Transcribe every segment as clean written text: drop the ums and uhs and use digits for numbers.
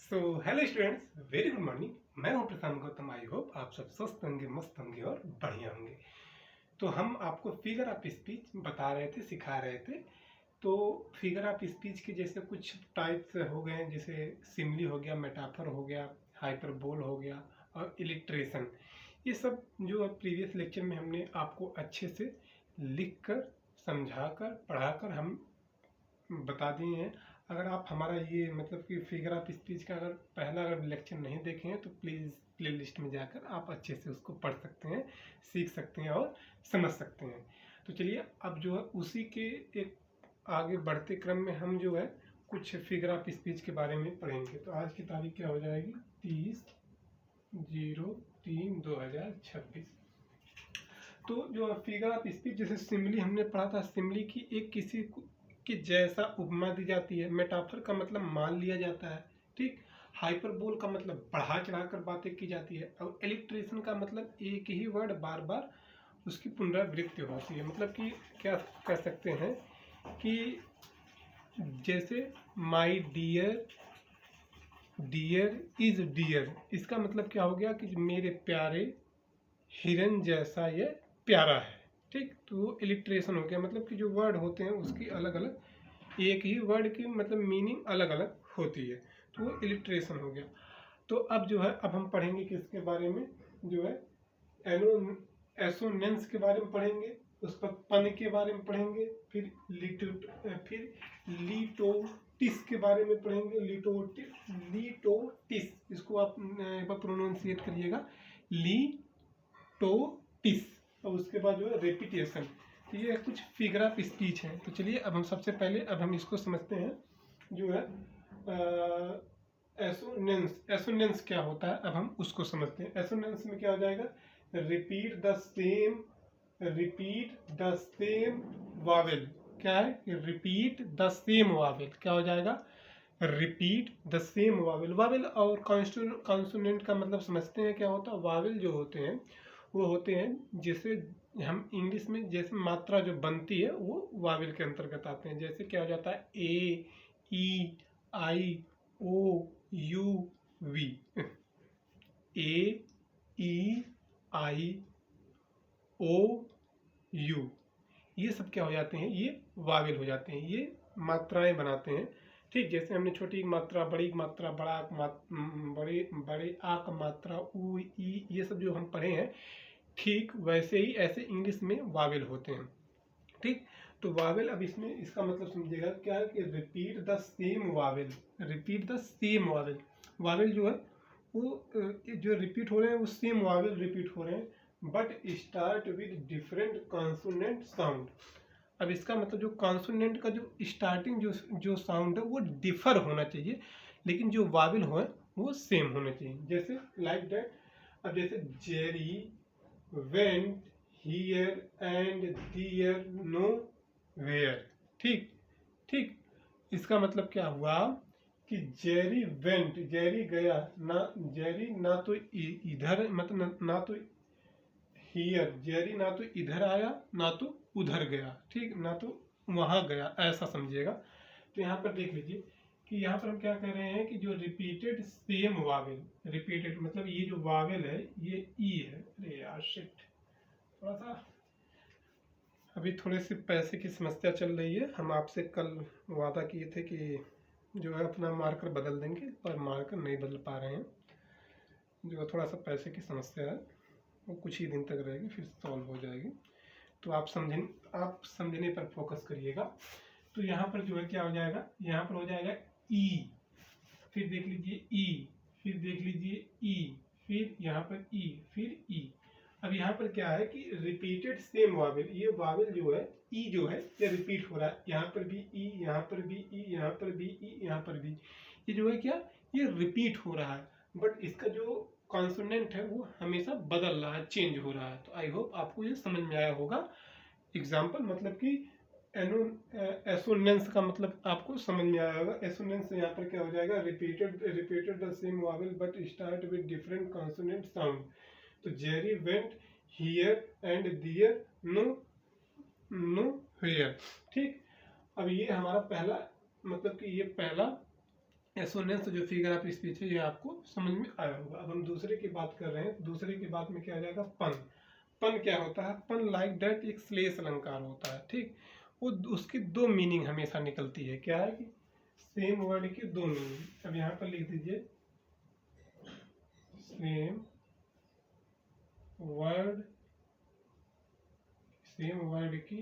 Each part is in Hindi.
So hello students, very good morning. मैं हूं प्रशांत गौतम। आई होप आप सब स्वस्थ होंगे, मस्त होंगे और बढ़िया होंगे। तो हम आपको फिगर ऑफ स्पीच बता रहे थे, सिखा रहे थे। तो फिगर ऑफ स्पीच के जैसे कुछ टाइप्स हो गए, जैसे सिमली हो गया, मेटाफर हो गया, हाइपरबोल हो गया और इलिट्रेशन। ये सब जो प्रीवियस लेक्चर में हमने आपको अच्छे से लिख कर, समझा कर, पढ़ा कर हम बता दिए हैं। अगर आप हमारा ये मतलब कि फिगर ऑफ स्पीच का अगर पहला लेक्चर नहीं देखे हैं तो प्लीज़ प्ले लिस्ट में जाकर आप अच्छे से उसको पढ़ सकते हैं, सीख सकते हैं और समझ सकते हैं। तो चलिए अब जो है उसी के एक आगे बढ़ते क्रम में हम जो है कुछ फिगर ऑफ स्पीच के बारे में पढ़ेंगे। तो आज की तारीख क्या हो जाएगी? 30/03/2026। तो जो फिगर ऑफ स्पीच, जैसे सिमली हमने पढ़ा था, सिमली की एक किसी के जैसा उपमा दी जाती है। मेटाफर का मतलब मान लिया जाता है, ठीक। हाइपरबोल का मतलब बढ़ा चढ़ाकर बातें की जाती है। और इलिट्रेशन का मतलब एक ही वर्ड बार बार उसकी पुनरावृत्ति होती है। मतलब कि क्या कह सकते हैं कि जैसे my dear, dear is dear, इसका मतलब क्या हो गया कि मेरे प्यारे हिरन जैसा ये प्यारा है, ठीक। तो वो इलिट्रेशन हो गया। मतलब कि जो वर्ड होते हैं उसकी अलग अलग, एक ही वर्ड की मतलब मीनिंग अलग अलग होती है, तो वो इलिट्रेशन हो गया। तो अब जो है अब हम पढ़ेंगे किसके बारे में, जो है एसोनेंस के बारे में पढ़ेंगे, उस पर पन के बारे में पढ़ेंगे, फिर लिटोटिस के बारे में पढ़ेंगे। लिटोटिस, इसको आप एक बार प्रोनाउंसिएट करिएगा, लिटोटिस। और उसके बाद जो है रेपिटेशन। तो ये कुछ फिगर ऑफ स्पीच है। तो चलिए अब हम सबसे पहले अब हम इसको समझते हैं, जो है एसोनेंस। एसोनेंस क्या होता है अब हम उसको समझते हैं। एसोनेंस में क्या हो जाएगा? Repeat the same Wavell. क्या है? Repeat the same Wavell. क्या हो जाएगा? Repeat the same Wavell. Wavell और कॉन्सोनेंट का मतलब समझते हैं क्या होता है। वावेल जो होते हैं वो होते हैं, जैसे हम इंग्लिश में जैसे मात्रा जो बनती है वो वावेल के अंतर्गत आते हैं। जैसे क्या हो जाता है? A, E, I, O, U, V. A, E, I, O, U, ये सब क्या हो जाते हैं? ये वावेल हो जाते हैं, ये मात्राएं बनाते हैं, ठीक। जैसे हमने छोटी मात्रा, बड़ी मात्रा, बड़े बड़े आ का मात्रा, उ, ई, ये सब जो हम पढ़े हैं, ठीक वैसे ही ऐसे इंग्लिश में वावेल होते हैं, ठीक। तो वावेल, अब इसमें इसका मतलब समझिएगा क्या है कि repeat the same Wavell. Repeat the same Wavell. Wavell जो है वो जो रिपीट हो रहे हैं वो सेम वावेल रिपीट हो रहे हैं, but start with different consonant sound. अब इसका मतलब जो कॉन्सोनेंट का जो स्टार्टिंग जो साउंड है वो डिफर होना चाहिए, लेकिन जो वावेल हो वो सेम होने चाहिए। जैसे लाइक दैट। अब जैसे Jerry went here and there nowhere, ठीक ठीक। इसका मतलब क्या हुआ कि जेरी वेंट, जेरी गया ना, जेरी ना तो इधर, मतलब ना तो हियर, जेरी ना तो इधर आया ना तो उधर गया, ठीक, ना तो वहां गया, ऐसा समझिएगा। तो यहाँ पर देख लीजिए कि यहाँ पर हम क्या कह रहे हैं कि जो रिपीटेड सेम वावेल, रिपीटेड मतलब ये जो वावेल है ये ई है। अरे यार शिट, थोड़ा सा अभी थोड़ी सी पैसे की समस्या चल रही है। हम आपसे कल वादा किए थे कि जो है अपना मार्कर बदल देंगे, पर मार्कर नहीं बदल पा रहे हैं। जो थोड़ा सा पैसे की समस्या है वो कुछ ही दिन तक रहेगी, फिर सॉल्व हो जाएगी। तो आप समझने पर फोकस करिएगा। तो यहाँ पर जो है क्या हो जाएगा? यहाँ पर हो जाएगा ई, फिर देख लीजिए ई, फिर देख लीजिए ई, फिर यहाँ पर ई, फिर ई। अब यहाँ पर क्या है कि रिपीटेड सेम वावेल, ये वावेल जो है ई जो है ये रिपीट हो रहा है। यहाँ पर भी ई, यहाँ पर भी ई, यहाँ पर भी ई, यहाँ पर भी, ये जो है क्या, ये रिपीट हो रहा है, बट इसका जो कॉन्सोनेंट है वो हमेशा बदल रहा है, चेंज हो रहा है। तो आई होप आपको ये समझ में आया होगा। एग्जाम्पल मतलब कि एसोनेंस का मतलब आपको समझ में आया होगा। एसोनेंस यहाँ पर क्या हो जाएगा? Repeated the same vowel but start with different consonant sound. तो Jerry went here and there no here, ठीक। अब ये हमारा पहला, मतलब कि ये पहला एसोनेंस जो फिगर ऑफ स्पीच है ये आपको समझ में आया होगा। अब हम दूसरे की बात कर रहे हैं। दूसरे की बात में क्या आ जाएगा, पन। पन क्या होता है, पन लाइक दैट एक श्लेष अलंकार होता है, ठीक। वो उसकी दो मीनिंग हमेशा निकलती है, क्या है कि सेम वर्ड की दो मीनिंग। अब यहाँ पर लिख दीजिए सेम वर्ड की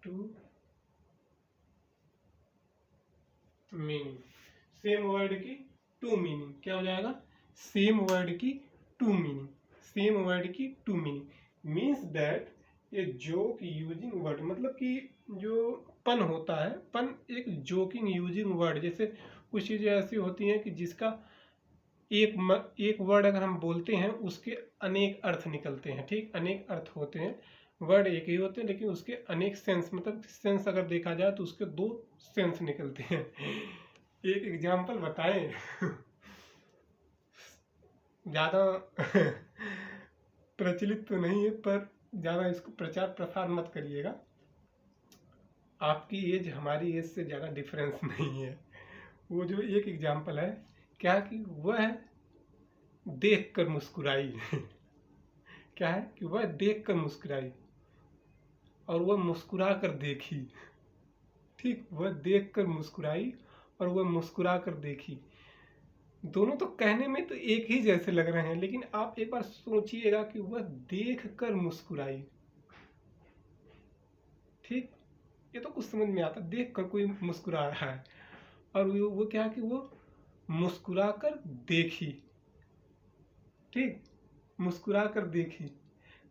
टू मीनिंग। सेम वर्ड की टू मीनिंग क्या हो जाएगा, सेम वर्ड की टू मीनिंग। सेम वर्ड की two meaning means that a joke using word, मतलब कि जो पन होता है, पन एक जोकिंग यूजिंग वर्ड। जैसे कुछ चीज़ें ऐसी होती हैं कि जिसका एक वर्ड अगर हम बोलते हैं उसके अनेक अर्थ निकलते हैं, ठीक। अनेक अर्थ होते हैं, वर्ड एक ही होते हैं लेकिन उसके अनेक सेंस, मतलब सेंस अगर देखा जाए तो उसके दो सेंस निकलते हैं। एक एग्जाम्पल बताएं। ज़्यादा प्रचलित तो नहीं है, पर ज़्यादा इसको प्रचार प्रसार मत करिएगा। आपकी एज हमारी एज से ज़्यादा डिफरेंस नहीं है। वो जो एक एग्जाम्पल है, क्या कि वह देख कर मुस्कुराई। क्या है कि वह देख कर मुस्कुराई और वह मुस्कुरा कर देखी, ठीक। वह देख कर मुस्कुराई और वह मुस्कुरा कर देखी। दोनों तो कहने में तो एक ही जैसे लग रहे हैं, लेकिन आप एक बार सोचिएगा कि वह देख कर मुस्कुराई, ठीक। ये तो कुछ समझ में आता, देख कर कोई मुस्कुरा रहा है और वो क्या कि वो मुस्कुरा कर देखी, ठीक। मुस्कुरा कर देखी,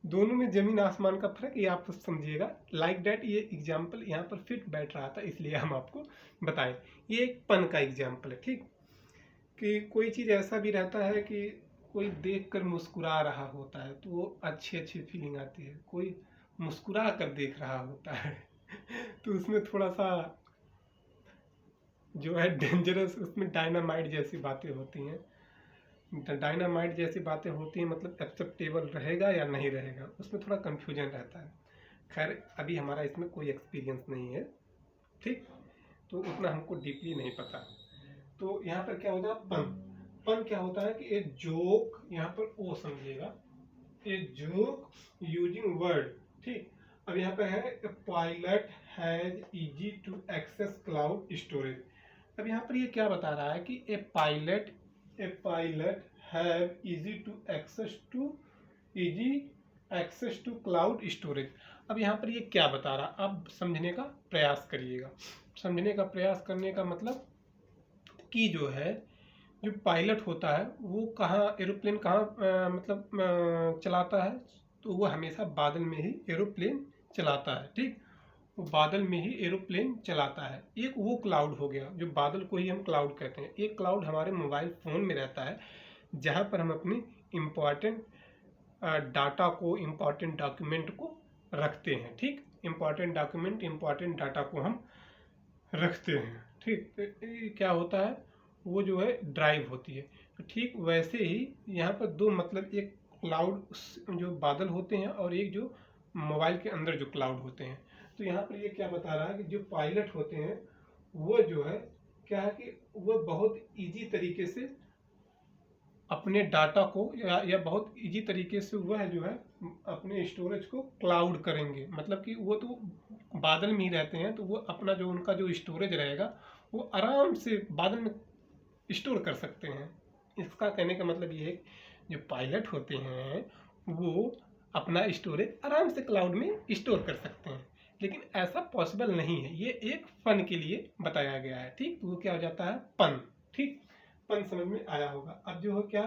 दोनों में जमीन आसमान का फर्क, ये आप तो समझिएगा। लाइक डैट ये एग्जाम्पल यहाँ पर फिट बैठ रहा था, इसलिए हम आपको बताएं। ये एक पन का एग्जाम्पल है, ठीक। कि कोई चीज़ ऐसा भी रहता है कि कोई देख कर मुस्कुरा रहा होता है तो वो अच्छी अच्छी फीलिंग आती है। कोई मुस्कुरा कर देख रहा होता है तो उसमें थोड़ा सा जो है डेंजरस, उसमें डायनामाइट जैसी बातें होती हैं। डायनामाइट जैसी बातें होती हैं, मतलब एक्सेप्टेबल रहेगा या नहीं रहेगा, उसमें थोड़ा कंफ्यूजन रहता है। खैर अभी हमारा इसमें कोई एक्सपीरियंस नहीं है, ठीक, तो उतना हमको डीपली नहीं पता। तो यहाँ पर क्या होता है, पन। पन क्या होता है कि एक जोक, यहाँ पर ओ समझिएगा, ए जोक यूजिंग वर्ड, ठीक। अब यहाँ पर है pilot has easy to access cloud storage. अब यहाँ पर ये क्या बता रहा है कि a pilot have easy access to cloud storage. अब यहाँ पर ये क्या बता रहा, अब समझने का प्रयास करिएगा। समझने का प्रयास करने का मतलब कि जो है, जो पायलट होता है वो कहाँ, एरोप्लेन कहाँ मतलब चलाता है, तो वो हमेशा बादल में ही एरोप्लेन चलाता है, ठीक। वो बादल में ही एरोप्लेन चलाता है। एक वो क्लाउड हो गया, जो बादल को ही हम क्लाउड कहते हैं। एक क्लाउड हमारे मोबाइल फ़ोन में रहता है, जहाँ पर हम अपनी इम्पॉर्टेंट डाटा को, इम्पॉर्टेंट डॉक्यूमेंट को रखते हैं, ठीक। इम्पॉर्टेंट डॉक्यूमेंट, इम्पॉर्टेंट डाटा को हम रखते हैं, ठीक। तो ये क्या होता है, वो जो है ड्राइव होती है। तो ठीक वैसे ही यहाँ पर दो, मतलब एक क्लाउड जो बादल होते हैं और एक जो मोबाइल के अंदर जो क्लाउड होते हैं। तो यहाँ पर ये क्या बता रहा है कि जो पायलट होते हैं वो जो है क्या है कि वो बहुत इजी तरीके से अपने डाटा को या बहुत इजी तरीके से वह जो है अपने स्टोरेज को क्लाउड करेंगे। मतलब कि वो तो बादल में ही रहते हैं, तो वो अपना जो उनका जो स्टोरेज रहेगा वो आराम से बादल में स्टोर कर सकते हैं। इसका कहने का मतलब ये है जो पायलट होते हैं वो अपना स्टोरेज आराम से क्लाउड में स्टोर कर सकते हैं, लेकिन ऐसा पॉसिबल नहीं है। ये एक फन के लिए बताया गया है, ठीक। तो वो क्या हो जाता है, पन, ठीक। पन समझ में आया होगा। अब जो है क्या,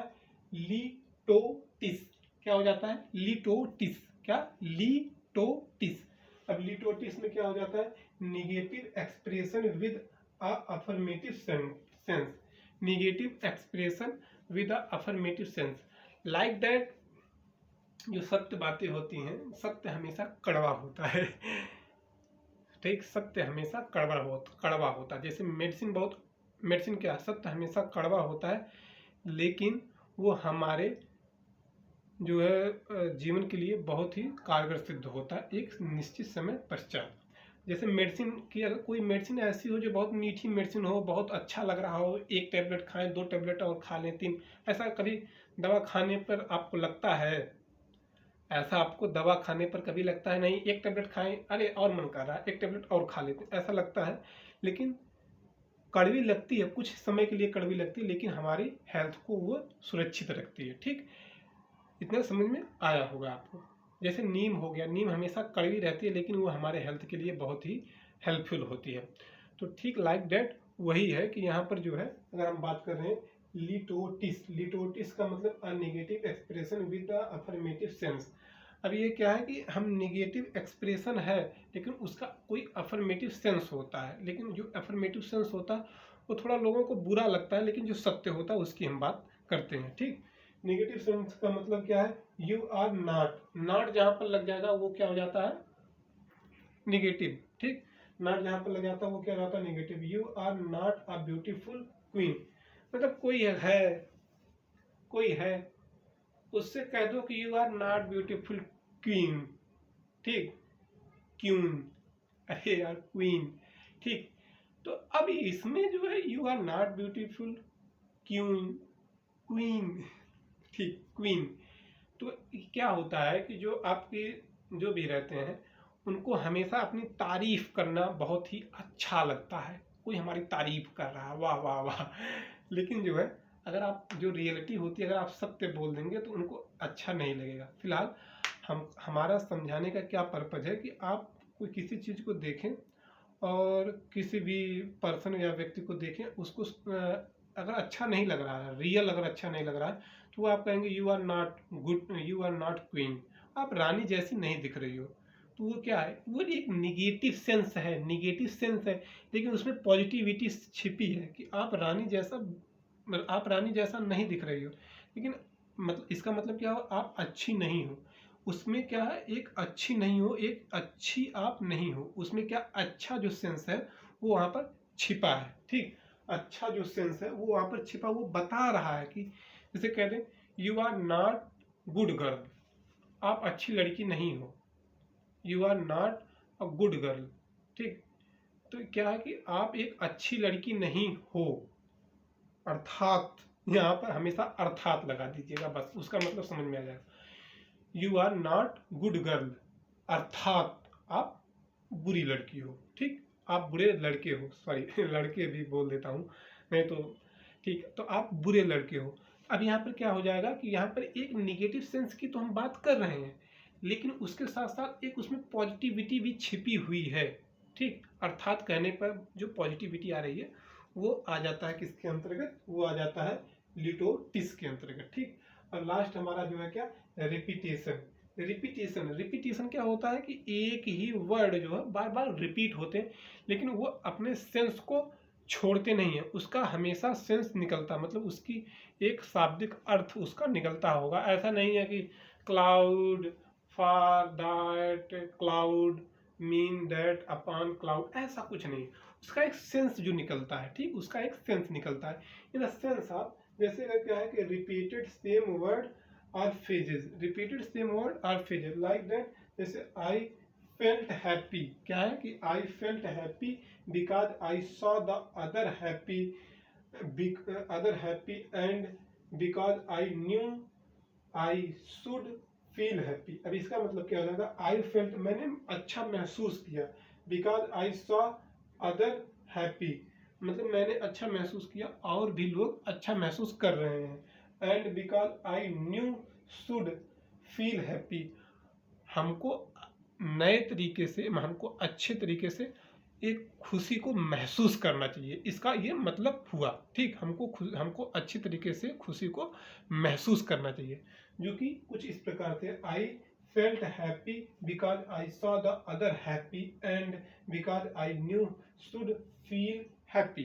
लीटोटिस क्या हो जाता है, लीटोटिस, क्या, लीटोटिस। अब लीटोटिस में क्या हो जाता है, negative expression with a affirmative sense. Negative expression with a affirmative sense. Like that जो सत्य बातें होती हैं, सत्य हमेशा कड़वा होता है, ठीक। सत्य हमेशा कड़वा होता है। जैसे मेडिसिन क्या, सत्य हमेशा कड़वा होता है, लेकिन वो हमारे जो है जीवन के लिए बहुत ही कारगर सिद्ध होता है एक निश्चित समय पश्चात। जैसे मेडिसिन की, अगर कोई मेडिसिन ऐसी हो जो बहुत मीठी मेडिसिन हो, बहुत अच्छा लग रहा हो, 1 टैबलेट खाएं, 2 टैबलेट और खा लें, 3, ऐसा कभी दवा खाने पर आपको लगता है? ऐसा आपको दवा खाने पर कभी लगता है नहीं 1 टैबलेट खाएं, अरे और मन कर रहा है 1 टैबलेट और खा लेते हैं, ऐसा लगता है? लेकिन कड़वी लगती है, कुछ समय के लिए कड़वी लगती है, लेकिन हमारी हेल्थ को वो सुरक्षित रखती है। ठीक, इतना समझ में आया होगा आपको। जैसे नीम हो गया, नीम हमेशा कड़वी रहती है लेकिन वो हमारे हेल्थ के लिए बहुत ही हेल्पफुल होती है। तो ठीक लाइक डेट वही है कि यहाँ पर जो है, अगर हम बात कर रहे हैं लिटोटिस, लिटोटिस का मतलब a negative expression with the affirmative sense. अब ये क्या है कि हम नेगेटिव एक्सप्रेशन है लेकिन उसका कोई अफर्मेटिव सेंस होता है, लेकिन जो अफर्मेटिव सेंस होता है वो थोड़ा लोगों को बुरा लगता है, लेकिन जो सत्य होता है उसकी हम बात करते हैं। ठीक, नेगेटिव सेंस का मतलब क्या है? यू आर नॉट, नॉट जहां पर लग जाएगा वो क्या हो जाता है? निगेटिव। ठीक, नॉट जहां पर लग जाता है वो क्या हो जाता है? Negative. You are not a beautiful queen, मतलब कोई है उससे कह दो कि you are not beautiful queen. ठीक, क्यून, अरे यार क्वीन। ठीक, तो अब इसमें जो है you are not beautiful queen, queen, ठीक, क्वीन। तो क्या होता है कि जो आपके जो भी रहते हैं उनको हमेशा अपनी तारीफ करना बहुत ही अच्छा लगता है, कोई हमारी तारीफ कर रहा है, वाह वाह वाह। लेकिन जो है अगर आप जो रियलिटी होती है, अगर आप सत्य बोल देंगे तो उनको अच्छा नहीं लगेगा। फिलहाल हमारा समझाने का क्या पर्पज है कि आप कोई किसी चीज़ को देखें और किसी भी पर्सन या व्यक्ति को देखें, उसको अगर अच्छा नहीं लग रहा है, रियल अगर अच्छा नहीं लग रहा है, तो आप कहेंगे you are not good, you are not queen, आप रानी जैसी नहीं दिख रही हो। तो वो क्या है? वो एक निगेटिव सेंस है, निगेटिव सेंस है, लेकिन उसमें पॉजिटिविटी छिपी है कि आप रानी जैसा नहीं दिख रही हो, लेकिन मतलब इसका मतलब क्या हो? आप अच्छी नहीं हो। उसमें क्या है? एक अच्छी नहीं हो, एक अच्छी आप नहीं हो, उसमें क्या अच्छा जो सेंस है वो वहां पर छिपा है। ठीक, अच्छा जो सेंस है वो वहां पर छिपा, वो बता रहा है कि जैसे कह दें you are not good girl, आप अच्छी लड़की नहीं हो, you are not a good girl. ठीक, तो क्या है कि आप एक अच्छी लड़की नहीं हो, अर्थात यहाँ पर हमेशा अर्थात लगा दीजिएगा, बस उसका मतलब समझ में आ जाएगा। You are not good girl, अर्थात आप बुरी लड़की हो। ठीक, आप बुरे लड़के हो, सॉरी लड़के भी बोल देता हूँ नहीं तो। ठीक, तो आप बुरे लड़के हो। अब यहाँ पर क्या हो जाएगा कि यहाँ पर एक निगेटिव सेंस की तो हम बात कर रहे हैं, लेकिन उसके साथ साथ एक उसमें पॉजिटिविटी भी छिपी हुई है। ठीक, अर्थात कहने पर जो पॉजिटिविटी आ रही है वो आ जाता है किसके अंतर्गत? वो आ जाता है लिटोटिस के अंतर्गत। ठीक, और लास्ट हमारा जो है क्या? रिपीटेशन। रिपीटेशन क्या होता है कि एक ही वर्ड जो है बार बार रिपीट होते हैं, लेकिन वो अपने सेंस को छोड़ते नहीं है, उसका हमेशा सेंस निकलता, मतलब उसकी एक शाब्दिक अर्थ उसका निकलता होगा। ऐसा नहीं है कि cloud, for that cloud, mean that, upon cloud, ऐसा कुछ नहीं। उसका एक सेंस जो निकलता है, ठीक, उसका एक सेंस निकलता है। इन द सेंस ऑफ, जैसे अगर क्या है कि रिपीटेड सेम वर्ड और फेजेस, रिपीटेड सेम वर्ड और फेजेस लाइक दैट। जैसे आई फेल्ट हैप्पी, क्या है कि I felt happy because I saw the other happy, and because I knew I should feel happy. अब इसका मतलब क्या हो जाएगा? आई फेल्ट, मैंने अच्छा महसूस किया, because I saw other happy, मतलब मैंने अच्छा महसूस किया और भी लोग अच्छा महसूस कर रहे हैं, and because I knew should feel happy, हमको नए तरीके से, हमको अच्छे तरीके से एक खुशी को महसूस करना चाहिए, इसका ये मतलब हुआ। ठीक, हमको अच्छी तरीके से खुशी को महसूस करना चाहिए, जो कि कुछ इस प्रकार से I felt happy because I saw the other happy and because I knew should feel happy.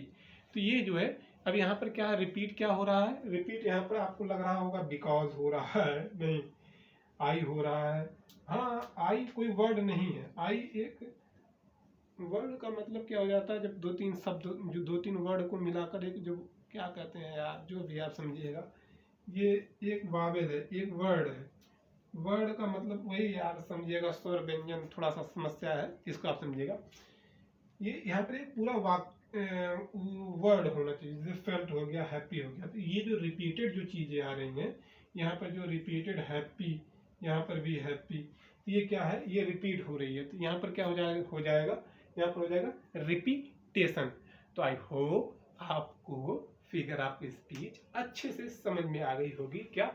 तो ये जो है, अब यहाँ पर क्या है? रिपीट क्या हो रहा है? रिपीट यहाँ पर आपको लग रहा होगा बिकॉज हो रहा है, नहीं, आई हो रहा है। हाँ, आई कोई वर्ड नहीं है, आई एक वर्ड का मतलब क्या हो जाता है? जब 2-3 शब्द, जो 2-3 वर्ड को मिलाकर एक, जो क्या कहते हैं यार, जो भी आप समझिएगा, ये एक वावेल है, एक वर्ड है। वर्ड का मतलब वही यार समझिएगा, स्वर व्यंजन, थोड़ा सा समस्या है, इसको आप समझिएगा। ये यहाँ पर एक पूरा वर्ड होना चाहिए, जैसे फेल्ट हो गया, हैप्पी हो गया। तो ये जो रिपीटेड जो चीजें आ रही हैं, यहाँ पर जो रिपीटेड हैप्पी, यहाँ पर भी हैप्पी, तो ये क्या है, ये रिपीट हो रही है। तो यहाँ पर क्या हो जाएगा यहाँ पर हो जाएगा रिपीटेशन। तो आई होप आपको फिगर ऑफ स्पीच अच्छे से समझ में आ गई होगी। क्या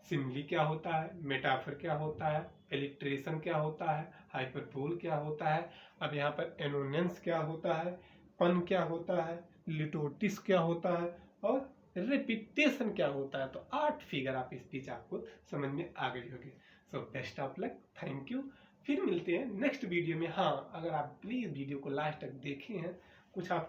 सिमिली क्या होता है, मेटाफर क्या होता है, इलिट्रेशन क्या होता है, हाइपरबोल क्या होता है, अब यहाँ पर एनोनेंस क्या होता है, पन क्या होता है, लिटोटिस क्या होता है, और रिपीटेशन क्या होता है। तो 8 फिगर ऑफ स्पीच आपको समझ में आ गई होगी। So best of luck, thank you. फिर मिलते हैं नेक्स्ट वीडियो में। हाँ, अगर आप प्लीज़ वीडियो को लास्ट तक देखे हैं, कुछ आप